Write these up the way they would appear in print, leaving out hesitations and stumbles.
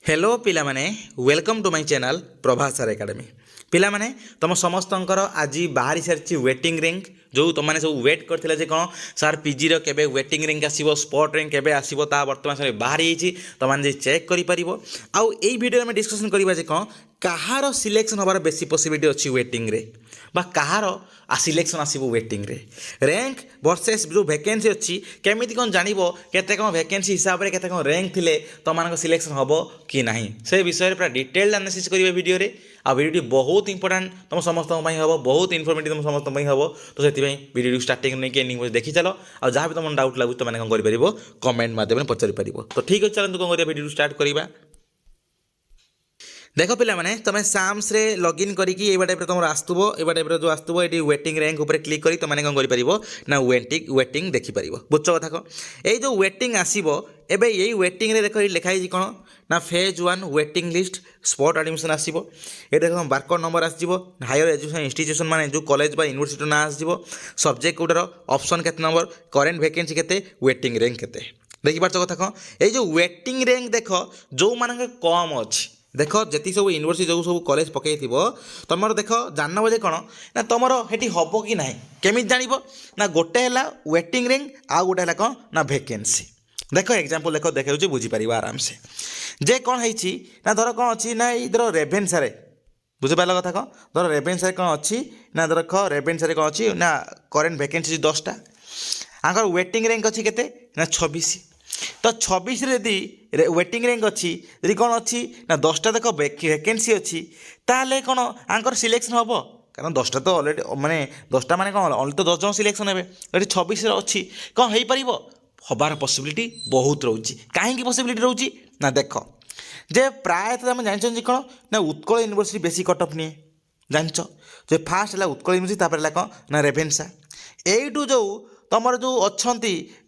Hello पिला माने welcome to my channel Prabhas sir academy पिला माने तुम समस्तंकर आज बाहरी सारी वेटिंग रैंक जो तुमने सब वेट करथिले जे कौन सर पीजी रो केबे वेटिंग रैंक आसीबो स्पॉट रैंक केबे आसीबो ता वर्तमान समय बाहरी हिची तुमने चेक करि परिबो आउ एई वीडियो में डिस्कशन करबा जे कौन कहार सिलेक्शन होबार बेसी पॉसिबिलिटी अछि वेटिंग रे बा कहार सिलेक्शन आसीबो वेटिंग रे रैंक वर्सेस जो वैकेंसी अछि केमिति कोन जानिबो केते कोन वैकेंसी हिसाब रे केते कोन रैंक थिले तुमनको सिलेक्शन होबो कि नाही से विषय रे पूरा डिटेल एनालिसिस करिवे वीडियो रे आ वीडियो बहुत इंपोर्टेंट तुम समस्त हम बहुत इनफॉर्मेटिव तुम समस्त हम तो से वीडियो स्टार्टिंग नहीं एंडिंग देखी चलो और जहाँ भी तुम डाउट लगुच तुमने कौन कर कमेंट माध्यम पचारि पार तो ठीक अच्छे चलते कौन वीडियो स्टार्ट करवा देख पिला माने तुम साम्स रे लॉगिन करिकी एबा टाइप रे तुम आस्तुबो एबा टाइप रे जो आस्तुबो एटी वेटिंग रैंक ऊपर क्लिक करी तुमने कौन करिवो ना वेटिंग देखि परिवो बुझ कथा को ए जो वेटिंग आसीबो एबे यही वेटिंग रे देखो लिखा है कौन ना phase 1 waiting list spot admission आसीबो ए देखो बारकोड नंबर आसीबो हायर एजुकेशन इंस्टीट्यूशन माने जो कॉलेज बा यूनिवर्सिटी ना आसीबो सब्जेक्ट कोडर ऑप्शन केते नंबर करंट वैकेंसी केते वेटिंग रैंक केते देखि पारछ कथा को ए जो वेटिंग रैंक देखो जो माने कम अछि देख जी सब यूनिवर्सिटी जो सब कॉलेज पकई तुम देख जान बोझे कौन ना तुम ये हम कि ना केमी जान ना गोटे है वेटिंग रैंक आउ गोटे है कौन ना वैकेंसी देख एग्जांपल देख देखा बुझीपार आराम से जे कौन है ना धर कौन अच्छी ना धर रेभेन्सा बुझीपार कथा कौन धर रेभेन्सा कौन अच्छी ना धर रेभेन्सा कौन अच्छी ना करेन्ट वैकेंसी 10टा आंकर वेटिंग रैंक अच्छी के ना 26 तो 26 यदि वेटिंग रैंक अच्छी यदि कौन अच्छी ना 10टा देख वैकेंसी अच्छी ताले कौन आंकर सिलेक्शन हम कारण 10टा तो अलरेडी माने 10टा माने कौन ओनली तो 10 जन सिलेक्शन हे ये 26 अच्छी कौन हो पार हबार पॉसिबिलिटी बहुत रोची कहीं पॉसिबिलिटी रोची ना देख जे प्रायतः आम जान कौन ना उत्कल यूनिवर्सिटी बेसी कटअफ निए जान जे फास्ट है उत्कल यूनिवर्सिटी तापर कौन ना रेभेन्सा एटू जो तुमर जो अच्छा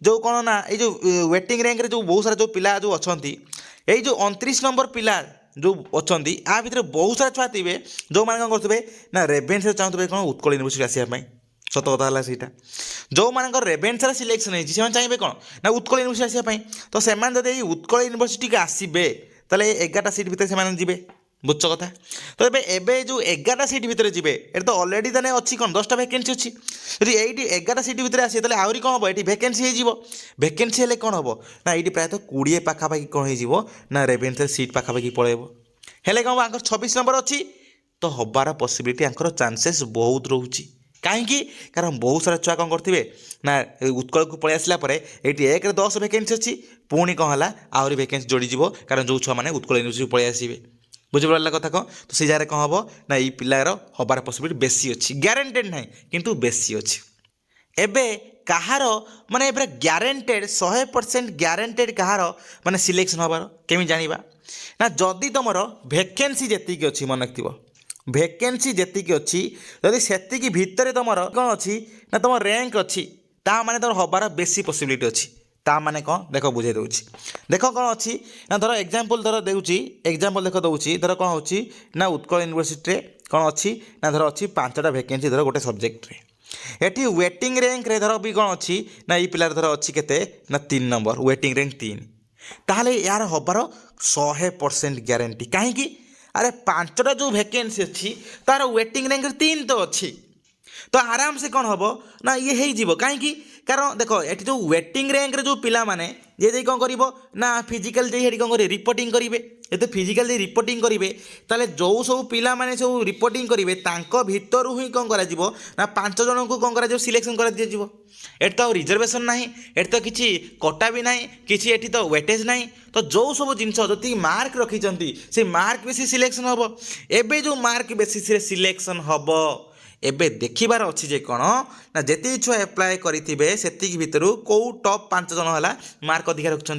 जो कौन ना ये जो वेटिंग रैंक रे जो बहुत सारा जो पिला जो अच्छा ये जो 29 नंबर पिला जो अच्छा आ भितर बहुत सारा छुआ थे जो मैंने कौन करेंगे ना रेभेन्सा चाहते कौन उत्कल यूनिवर्सिटी आसापी सत कथा है सीटा जो मान रेभेन्सा सिलेक्शन होती चाहिए कौन ना उत्कल यूनिवर्सिटी आसापी तो से उत्कल यूनिवर्सिटी को आसबे ताले 11टा सीट भितर से जी बुझ कथा तो एबे जो 11टा सीट भितर जी ये तो अलरेडी ताने अच्छी कौन 10टा वैकेंसी अच्छी यदि ये 11टा सीट भितर आसे तो आहरी कौन हम ये वैकेंसी हो वैकेंसी हेल्ले कौन हम ना ये प्रायतः 20 पाखापाखि कौन हो ना रेभेन्सा सीट पाखापाखि पलैब हेल्ले कौन हम 26 नंबर अच्छी तो हबार पॉसिबिलिटी आंकर चांसेस बहुत रोचे कहीं कारण बहुत सारा छुआ कौन करते ना उत्कल को पलि आसला ये 1 रे 10 वैकेंसी अच्छी पुणी कौन है आहरी वैकेंसी जोड़ीज कारण जो छुआ मैंने उत्कल यूनिवर्सिटी पलि आसबे बुझीपार कथा कौन तो से जगह कौन हम ना ये पिलार हबार पॉसिबिलिटी बेसी अच्छी ग्यारंटेड ना किंतु बेसी अच्छी एबे कहार माने एबे ग्यारंटेड 100% ग्यारंटेड कहार माने सिलेक्शन हबार केमी जानिबा ना जदि तुमर वैकेंसी जेतिक अच्छी मन रखिथिबो वैकेंसी जेतिक अच्छी जदि सेतिक भितर तुमर कौन अच्छी ना तुम रैंक अच्छी ता माने तुम हबार बेसी पॉसिबिलिटी अच्छी ता माने कौन देख बुझे दूसरी देख कौन अच्छी ना धर एग्जांपल धर दूसरी एग्जांपल देख दूसरी धर कौन होची ना उत्कल यूनिवर्सिटी कौन अच्छी ना धर अच्छी 5टा वैकेंसी धर गोटे सब्जेक्ट रे एटी वेटिंग रैंक रे धर भी कौन अच्छी ना ये पिलार धर अच्छी केते ना 3 नंबर वेटिंग रैंक 3 ताहले यार हबार 100% ग्यारंटी कहीं अरे 5टा जो वैकेंसी अच्छी तार वेटिंग रैंक 3 तो अच्छी तो आराम से कौन हम ना ये हो कहीं कारण देख ये जो वेटिंग रैंक रे जो पिला माने ये कौन कर ना फिजिकल जाइए कौन करेंगे रिपोर्टिंग करेंगे ये फिजिकल जाइए रिपोर्टिंग करेंगे ताले जो सब पिला माने सब रिपोर्टिंग करेंगे भितर ही कौन कर ना 5 जन को कौन कर सिलेक्शन कर दिया ये तो रिजर्वेशन ना ये तो किसी कटा भी ना किसी ये तो वेटेज ना तो जो सब जिनस जी मार्क रखी से मार्क बेसी सिलेक्शन हम एबे जो मार्क बेसिस सिलेक्शन हम एबे देखिबार अच्छी जे कौन ना जेति छुआ एप्लाय करेंगे से भितर कौ टॉप 5 जन है मार्क अधिकार रखुच्च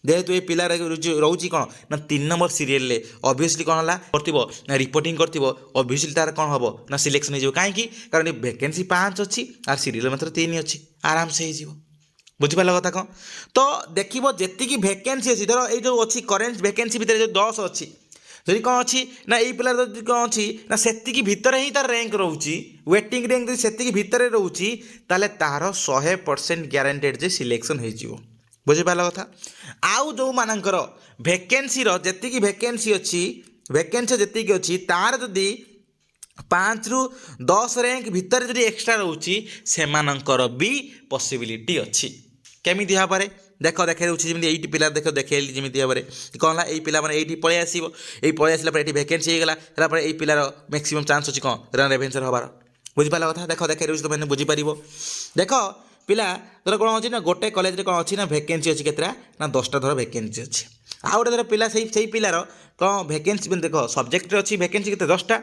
जेहेतु ये पिला रोचे कौन ना 3 नंबर सीरियल ऑब्वियसली कौन है कर रिपोर्टिंग ऑब्वियसली तार कौन हम ना सिलेक्शन हो कहीं कारण वैकेंसी 5 अच्छी आर सीरियल मात्र 3 अच्छी आराम से हो बुझीपार कथा कौन तो देख जी वैकेंसी अच्छी धर ये जो अच्छी करेन्ट वैकेंसी भितर जो 10 अच्छी जदि कौन अच्छी ना ये पिलार कौन अच्छी ना सेतिकी भितर ही तार रैंक रोची वेटिंग रैंक सेतिकी भितर रोची ताले तार 100% ग्यारंटेड जे सिलेक्शन हो ବୁଝିପାରିଲ କଥା। ଆଉ ଯେଉଁମାନଙ୍କର ଭେକେନ୍ସିର ଯେତିକି ଭେକେନ୍ସି ଯେତିକି ଅଛି ତାର ଯଦି 5ରୁ 10 ର୍ୟାଙ୍କ ଭିତରେ ଯଦି ଏକ୍ସଟ୍ରା ରହୁଛି ସେମାନଙ୍କର ବି ପସିବିଲିଟି ଅଛି। କେମିତି ଭାବରେ ଦେଖାଇ ଦେଉଛି ଯେମିତି ଏଇଠି ପିଲା ଦେଖେଇଲି ଯେମିତି ଭାବରେ କ'ଣ ହେଲା ଏଇ ପିଲାମାନେ ଏଇଠି ପଳେଇ ଆସିବ, ଏଇ ପଳେଇ ଆସିଲା ପରେ ଏଇଠି ଭେକେନ୍ସି ହେଇଗଲା, ତାପରେ ଏଇ ପିଲାର ମ୍ୟାକ୍ସିମମ୍ ଚାନ୍ସ ଅଛି କ'ଣ ରେଭେନ୍ସାର ହେବାର। ବୁଝିପାରିଲ କଥା। ଦେଖାଇ ଦେଉଛି ତୁମେ ବୁଝିପାରିବ। ଦେଖ ପିଲା ଧର କ'ଣ ଅଛି ନା ଗୋଟେ କଲେଜରେ କ'ଣ ଅଛି ନା ଭେକେନ୍ସି ଅଛି କେତେଟା ନା 10ଟା ଧର ଭେକେନ୍ସି ଅଛି। ଆଉ ଗୋଟେ ଧର ପିଲା ସେଇ ପିଲାର କ'ଣ ଭେକେନ୍ସି ଦେଖ ସବଜେକ୍ଟରେ ଅଛି ଭେକେନ୍ସି କେତେ 10ଟା,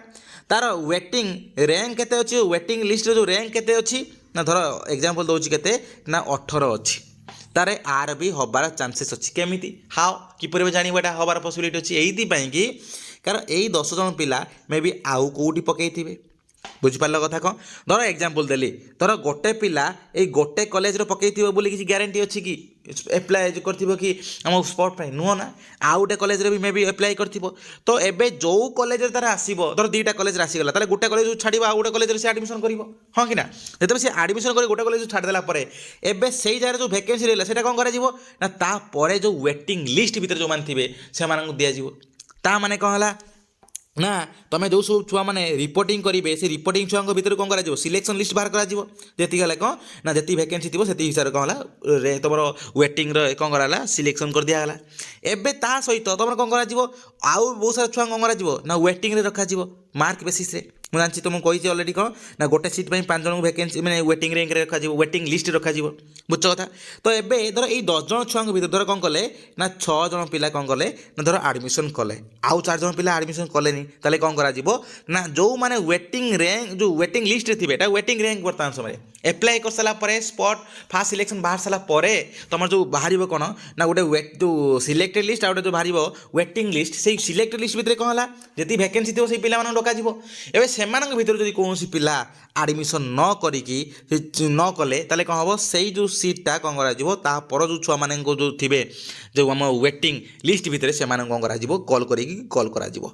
ତାର ୱେଟିଂ ର୍ୟାଙ୍କ କେତେ ଅଛି, ୱେଟିଂ ଲିଷ୍ଟରେ ଯେଉଁ ର୍ୟାଙ୍କ କେତେ ଅଛି ନା ଧର ଏକ୍ଜାମ୍ପଲ୍ ଦେଉଛି କେତେ ନା 18 ଅଛି, ତାର ଆର ବି ହେବାର ଚାନ୍ସେସ୍ ଅଛି। କେମିତି କିପରି ଜାଣିବ ଏଇଟା ହେବାର ପସିବିଲିଟି ଅଛି? ଏଇଥିପାଇଁ କି କାରଣ ଏଇ 10 ଜଣ ପିଲା ମେ ବି ଆଉ କେଉଁଠି ପକାଇଥିବେ। ବୁଝିପାରିଲ କଥା କ'ଣ? ଧର ଏକ୍ଜାମ୍ପଲ୍ ଦେଲି, ଧର ଗୋଟେ ପିଲା ଏଇ ଗୋଟେ କଲେଜରେ ପକାଇଥିବ ବୋଲି କିଛି ଗ୍ୟାରେଣ୍ଟି ଅଛି କି ଆପ୍ଲାଏ କରିଥିବ କି ଆମ ସ୍ପଟ୍ ପାଇଁ? ନୁହଁ ନା। ଆଉ ଗୋଟେ କଲେଜରେ ବି ମେ ବି ଆପ୍ଲାଏ କରିଥିବ। ତ ଏବେ ଯେଉଁ କଲେଜରେ ତାର ଆସିବ, ଧର 2ଟା କଲେଜରେ ଆସିଗଲା, ତାହେଲେ ଗୋଟେ କଲେଜରୁ ଛାଡ଼ିବ ଆଉ ଗୋଟେ କଲେଜରେ ସେ ଆଡ଼ମିସନ୍ କରିବ, ହଁ କି ନା? ଯେତେବେଳେ ସେ ଆଡ଼ମିସନ୍ କରି ଗୋଟେ କଲେଜରୁ ଛାଡ଼ିଦେଲା ପରେ ଏବେ ସେଇ ଜାଗାରେ ଯେଉଁ ଭେକେନ୍ସି ରହିଲା ସେଇଟା କ'ଣ କରାଯିବ ନା ତାପରେ ଯେଉଁ ୱେଟିଂ ଲିଷ୍ଟ ଭିତରେ ଯେଉଁମାନେ ଥିବେ ସେମାନଙ୍କୁ ଦିଆଯିବ। ତା ମାନେ କ'ଣ ହେଲା ନା ତୁମେ ଯେଉଁ ସବୁ ଛୁଆମାନେ ରିପୋର୍ଟିଂ କରିବେ ସେ ରିପୋର୍ଟିଂ ଛୁଆଙ୍କ ଭିତରୁ କ'ଣ କରାଯିବ ସିଲେକ୍ସନ୍ ଲିଷ୍ଟ ବାହାର କରାଯିବ। ଯେତିକି ହେଲା କ'ଣ ନା ଯେତିକି ଭେକେନ୍ସି ଥିବ ସେତିକି ହିସାବରେ କ'ଣ ହେଲା ତୁମର ୱେଟିଂର କ'ଣ କରାହେଲା ସିଲେକ୍ସନ୍ କରିଦିଆଗଲା। ଏବେ ତା ସହିତ ତୁମର କ'ଣ କରାଯିବ ଆଉ ବହୁତ ସାରା ଛୁଆଙ୍କୁ କ'ଣ କରାଯିବ ନା ୱେଟିଂରେ ରଖାଯିବ ମାର୍କ ବେସିସ୍ରେ। ମୁଁ ଜାଣିଛି ତୁମକୁ କହିଛି ଅଲରେଡ଼ି କ'ଣ ନା ଗୋଟେ ସିଟ୍ ପାଇଁ 5 ଜଣଙ୍କୁ ଭେକେନ୍ସି ମାନେ ୱେଟିଂ ର୍ୟାଙ୍କରେ ରଖାଯିବ, ୱେଟିଂ ଲିଷ୍ଟରେ ରଖାଯିବ। ବୁଝଛ କଥା। ତ ଏବେ ଧର ଏଇ 10 ଜଣ ଛୁଆଙ୍କ ଭିତରେ ଧର କ'ଣ କଲେ ନା 6 ଜଣ ପିଲା କ'ଣ କଲେ ନା ଧର ଆଡ଼ମିସନ୍ କଲେ, ଆଉ 4 ଜଣ ପିଲା ଆଡ଼ମିସନ୍ କଲେନି, ତାହେଲେ କ'ଣ କରାଯିବ ନା ଯେଉଁମାନେ ୱେଟିଂ ର୍ୟାଙ୍କ ଯେଉଁ ୱେଟିଂ ଲିଷ୍ଟରେ ଥିବେ ଏଇଟା ୱେଟିଂ ର୍ୟାଙ୍କ ବର୍ତ୍ତମାନ ସମୟରେ ଆପ୍ଲାଏ କରିସାରିଲା ପରେ ସ୍ପଟ୍ ଫାର୍ଷ୍ଟ ସିଲେକ୍ସନ୍ ବାହାରି ସାରିଲା ପରେ ତୁମର ଯେଉଁ ବାହାରିବ କ'ଣ ନା ଗୋଟେ ଯେଉଁ ସିଲେକ୍ଟେଡ୍ ଲିଷ୍ଟ ଆଉ ଗୋଟେ ଯେଉଁ ବାହାରିବ ୱେଟିଂ ଲିଷ୍ଟ, ସେଇ ସିଲେକ୍ଟେଡ୍ ଲିଷ୍ଟ ଭିତରେ କ'ଣ ହେଲା ଯେତିକି ଭେକେନ୍ସି ଥିବ ସେଇ ପିଲାମାନଙ୍କୁ ଡକାଯିବ। ଏବେ ସେମାନଙ୍କ ଭିତରୁ ଯଦି କୌଣସି ପିଲା ଆଡ଼ମିସନ୍ ନ କରିକି ନ କଲେ ତାହେଲେ କ'ଣ ହେବ ସେଇ ଯେଉଁ ସିଟ୍ଟା କ'ଣ କରାଯିବ ତାପର ଯେଉଁ ଛୁଆମାନଙ୍କ ଯେଉଁ ଥିବେ ଯେଉଁ ଆମ ୱେଟିଂ ଲିଷ୍ଟ ଭିତରେ ସେମାନଙ୍କୁ କ'ଣ କରାଯିବ କଲ୍ କରାଯିବ।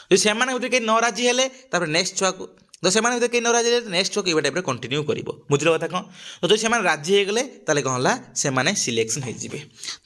ଯଦି ସେମାନଙ୍କ ଭିତରେ କେହି ନ ରାଜି ହେଲେ ତାପରେ ନେକ୍ସଟ ଛୁଆକୁ, ତ ସେମାନଙ୍କ ଭିତରେ କେହି ନ ରାଜି ହେଲେ ନେକ୍ସଟ ଛୁଆକୁ ଏଇ ଟାଇପ୍ରେ କଣ୍ଟିନ୍ୟୁ କରିବ। ବୁଝିଲ କଥା କ'ଣ? ତ ଯଦି ସେମାନେ ରାଜି ହେଇଗଲେ ତାହେଲେ କ'ଣ ହେଲା ସେମାନେ ସିଲେକ୍ସନ୍ ହେଇଯିବେ।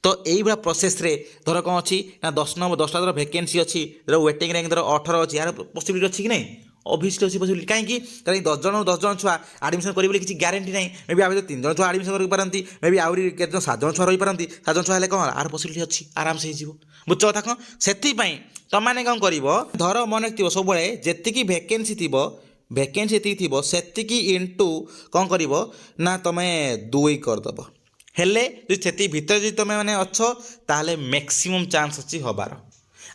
ତ ଏଇଭଳିଆ ପ୍ରୋସେସ୍ରେ ଧର କ'ଣ ଅଛି ନା 10ଟା ଧର ଭେକେନ୍ସି ଅଛି, ଧର ୱେଟିଂ ର୍ୟାଙ୍କ ଧର 18 ଅଛି, ଏହାର ପସିବିଲିଟି ଅଛି କି ନାହିଁ? ଅଭିୟସ୍ଲି ଅଛି ପସିବିଲିଟି। କାହିଁକି? କାରଣ ଏଇ 10 ଜଣ ଛୁଆ ଆଡ଼ମିସନ୍ କରିବେ ବୋଲି କିଛି ଗ୍ୟାରେଣ୍ଟି ନାହିଁ। ମେ ବି ଆଉ 3 ଜଣ ଛୁଆ ଆଡ଼ମିସନ୍ କରିପାରନ୍ତି, ମେ ବି ଆହୁରି କେତେ 7 ଜଣ ଛୁଆ ରହିପାରନ୍ତି। 7 ଜଣ ଛୁଆ ହେଲେ କ'ଣ ଆର ପସିବିଲିଟି ଅଛି, ଆରାମସେ ହେଇଯିବ। ବୁଝଛ କଥା କ'ଣ? ସେଥିପାଇଁ ତୁମମାନେ କ'ଣ କରିବ ଧର ମନେ ଥିବ ସବୁବେଳେ ଯେତିକି ଭେକେନ୍ସି ଯେତିକି ଥିବ ସେତିକି ଇଣ୍ଟୁ କ'ଣ କରିବ ନା ତୁମେ 2 କରିଦେବ। ହେଲେ ଯଦି ସେତିକି ଭିତରେ ଯଦି ତୁମେ ମାନେ ଅଛ ତାହେଲେ ମ୍ୟାକ୍ସିମମ୍ ଚାନ୍ସ ଅଛି ହେବାର।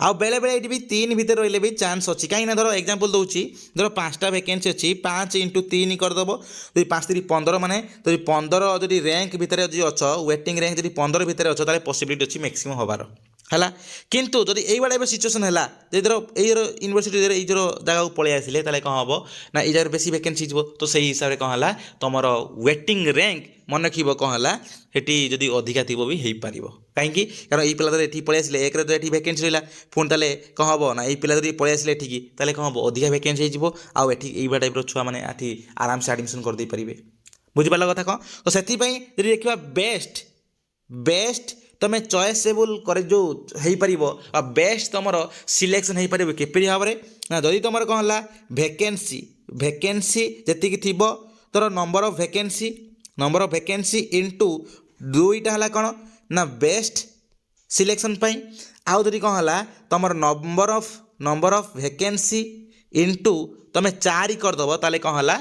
ଆଉ ବେଳେବେଳେ ଏଇଠି ବି 3 ଭିତରେ ରହିଲେ ବି ଚାନ୍ସ ଅଛି। କାହିଁକିନା ଧର ଏକ୍ଜାମ୍ପଲ୍ ଦେଉଛି, ଧର 5ଟା ଭେକେନ୍ସି ଅଛି, 5 × 3 କରିଦେବ। ଯଦି 5 × 3 15 ମାନେ ଯଦି 15 ଯଦି ର୍ୟାଙ୍କ ଭିତରେ ଯଦି ଅଛ ୱେଟିଂ ର୍ୟାଙ୍କ ଯଦି 15 ଭିତରେ ଅଛ ତାହେଲେ ପସିବିଲିଟି ଅଛି ମ୍ୟାକ୍ସିମମ୍ ହେବାର ହେଲା। କିନ୍ତୁ ଯଦି ଏଇଭଳିଆ ଏବେ ସିଚୁଏସନ୍ ହେଲା ଯଦି ଧର ଏଇର ୟୁନିଭର୍ସିଟିରେ ଏଇ ଯେଉଁ ଜାଗାକୁ ପଳେଇ ଆସିଲେ ତାହେଲେ କ'ଣ ହେବ ନା ଏଇ ଜାଗାରେ ବେଶୀ ଭେକେନ୍ସି ହେଇଯିବ। ତ ସେଇ ହିସାବରେ କ'ଣ ହେଲା ତୁମର ୱେଟିଂ ର୍ୟାଙ୍କ ମନେ ରଖିବ କ'ଣ ହେଲା ସେଠି ଯଦି ଅଧିକା ଥିବ ବି ହେଇପାରିବ। କାହିଁକି? କାରଣ ଏଇ ପିଲା ଧର ଏଠି ପଳେଇ ଆସିଲେ, ଏକରେ ତ ଏଠି ଭେକେନ୍ସି ରହିଲା, ପୁଣି ତାହେଲେ କ'ଣ ହେବ ନା ଏଇ ପିଲା ଯଦି ପଳେଇ ଆସିଲେ ଏଠିକି ତାହେଲେ କ'ଣ ହେବ ଅଧିକା ଭେକେନ୍ସି ହେଇଯିବ, ଆଉ ଏଠି ଏଇଭଳିଆ ଟାଇପ୍ର ଛୁଆମାନେ ଏଠି ଆରାମସେ ଆଡ଼ମିସନ୍ କରିଦେଇପାରିବେ। ବୁଝିପାରିଲ କଥା କ'ଣ? ତ ସେଥିପାଇଁ ଯଦି ଦେଖିବା ବେଷ୍ଟ ତୁମେ ଚଏସେବୁଲ୍ କରି ଯେଉଁ ହେଇପାରିବ ଆଉ ବେଷ୍ଟ ତୁମର ସିଲେକ୍ସନ୍ ହେଇପାରିବ କିପରି ଭାବରେ ନା ଯଦି ତୁମର କ'ଣ ହେଲା ଭେକେନ୍ସି ଯେତିକି ଥିବ ଧର ନମ୍ବର ଅଫ୍ ଭେକେନ୍ସି ଇଣ୍ଟୁ 2ଟା ହେଲା କ'ଣ ନା ବେଷ୍ଟ ସିଲେକ୍ସନ୍ ପାଇଁ। ଆଉ ଯଦି କ'ଣ ହେଲା ତୁମର ନମ୍ବର ଅଫ୍ ଭେକେନ୍ସି ଇଣ୍ଟୁ ତୁମେ 4 କରିଦେବ ତାହେଲେ କ'ଣ ହେଲା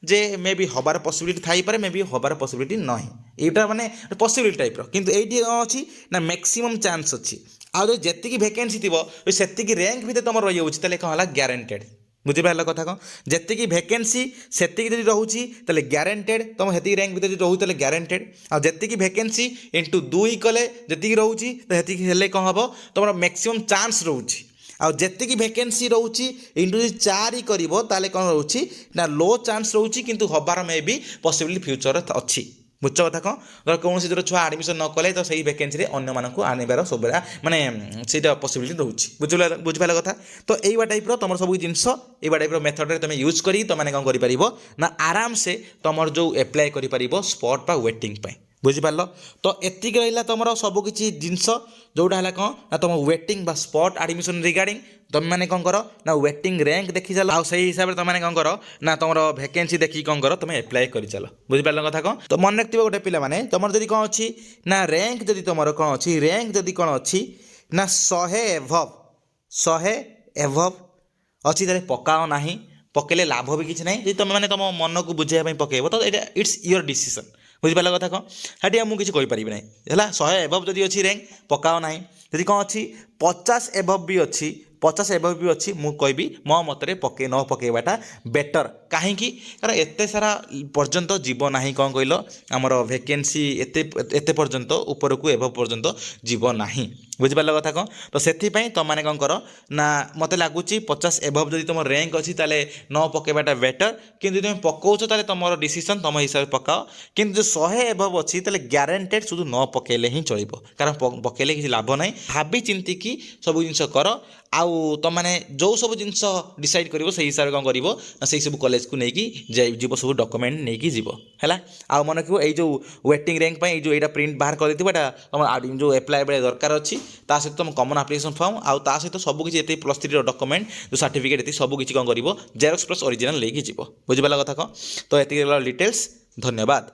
ଯେ ମେ ବି ହେବାର ପସିବିଲିଟି ଥାଇପାରେ, ମେ ବି ହେବାର ପସିବିଲିଟି ନାହିଁ। ଏଇଟା ମାନେ ପସିବିଲିଟି ଟାଇପ୍ର। କିନ୍ତୁ ଏଇଠି କ'ଣ ଅଛି ନା ମ୍ୟାକ୍ସିମମ୍ ଚାନ୍ସ ଅଛି। ଆଉ ଯଦି ଯେତିକି ଭେକେନ୍ସି ଥିବ ସେତିକି ର୍ୟାଙ୍କ ଭିତରେ ତୁମର ରହିଯାଉଛି ତାହେଲେ କ'ଣ ହେଲା ଗ୍ୟାରେଣ୍ଟେଡ଼। ବୁଝିପାରିଲ କଥା କ'ଣ? ଯେତିକି ଭେକେନ୍ସି ସେତିକି ଯଦି ରହୁଛି ତାହେଲେ ଗ୍ୟାରେଣ୍ଟେଡ଼, ତୁମ ସେତିକି ର୍ୟାଙ୍କ ଭିତରେ ଯଦି ରହୁଛି ତାହେଲେ ଗ୍ୟାରେଣ୍ଟେଡ଼। ଆଉ ଯେତିକି ଭେକେନ୍ସି ଇଣ୍ଟୁ 2 କଲେ ଯେତିକି ରହୁଛି ତ ସେତିକି ହେଲେ କ'ଣ ହେବ ତୁମର ମ୍ୟାକ୍ସିମମ୍ ଚାନ୍ସ ରହୁଛି। ଆଉ ଯେତିକି ଭେକେନ୍ସି ରହୁଛି ଇଣ୍ଟୁ ଯଦି 4 କରିବ ତାହେଲେ କ'ଣ ରହୁଛି ନା ଲୋ ଚାନ୍ସ ରହୁଛି, କିନ୍ତୁ ହେବାର ମେ ବି ପସିବିଲିଟି ଫ୍ୟୁଚର ଅଛି। ବୁଝଛ କଥା କ'ଣ? ଧର କୌଣସି ଧର ଛୁଆ ଆଡ଼ମିସନ୍ ନ କଲେ ତ ସେଇ ଭେକେନ୍ସିରେ ଅନ୍ୟମାନଙ୍କୁ ଆଣିବାର ସବୁବେଳେ ମାନେ ସେଇଟା ପସିବିଲିଟି ରହୁଛି। ବୁଝିପାରିଲ କଥା? ତ ଏଇଭଳିଆ ଟାଇପ୍ର ତୁମର ସବୁ ଜିନିଷ ଏଇଭଳିଆ ଟାଇପ୍ର ମେଥଡ଼ରେ ତୁମେ ୟୁଜ୍ କରି ତୁମେ କ'ଣ କରିପାରିବ ନା ଆରାମସେ ତୁମର ଯେଉଁ ଆପ୍ଲାଏ କରିପାରିବ ସ୍ପଟ୍ ବା ୱେଟିଂ ପାଇଁ। बुझिपार तो एति रहा तुम सबकि जिनस जोटा है कौन ना तुम वेटिंग बा स्पॉट एडमिशन रिगार्डिंग तुम मैंने कौन कर ना वेटिंग रैंक देखी चल आ हिसाब से तुम कौन कर ना तुम वैकेंसी देखी कौन कर तुम एप्लाय कर चल बुझिपार कथा कौन तो मन रखिए गोटे पिला माने तुम जदि कौन अच्छी ना रैंक जदि तुम कौन अच्छी रैंक जदि कौन अच्छी ना 100 एभव अच्छी तेरे पकाओ ना पकेले लाभ भी किसी ना जी तुम मैंने तुम मन को बुझाई पकेब तो ये इट्स योर डिसीजन बुझिपार कथा कौन हाँ मुझे किसी कहींपारि ना है 100 एभव जदि अच्छी रैंक पकाओ ना जदि कौन अच्छी 50 एभव भी अच्छी 50 एभव भी अच्छी मुझे कहबी मो मतरे पके न पकेबाटा बेटर कहीं कारण एत सारा पर्यंत जीव ना कौन कहल आमर वैकेंसी एत पर्यंत ऊपर को एभव पर्यंत जीव ना बुझिपार कथा कौन तो से तुम मैंने कौन कर ना मत लगुच 50 एभव जब तुम रैंक अच्छी ताले न पकेबाटा बेटर कि तुम पकाउच ताले तुम डिसीजन तुम हिसाब से पकाओ कि 100 एभव अच्छी ताले ग्यारंटेड शुद्ध न पकेले ही चलो कारण पकेले किसी लाभ ना भाभी चिंतिकी सब जिन कर आउ तुम मैंने जो सब जिन डिसाइड कर हिसाब से कौन कर से सब कॉलेज को लेकिन जीव सब डॉक्यूमेंट नहीं जीव है आ मन रखो ये जो वेटिंग रैंक जो यहाँ प्रिंट बाहर कर तुम जो एप्लाय बेले दरकार अच्छी ता सहित तुम कमन आप्लिकेसन फॉर्म आउ ता सहित सबकि ये +3 डॉक्यूमेंट जो सर्टिफिकेट ये सबकि कौन कर जेरॉक्स प्लस ओरिजिनल लेकिन जीव बुझिपार कथा कौन तो ये डिटेल्स धन्यवाद।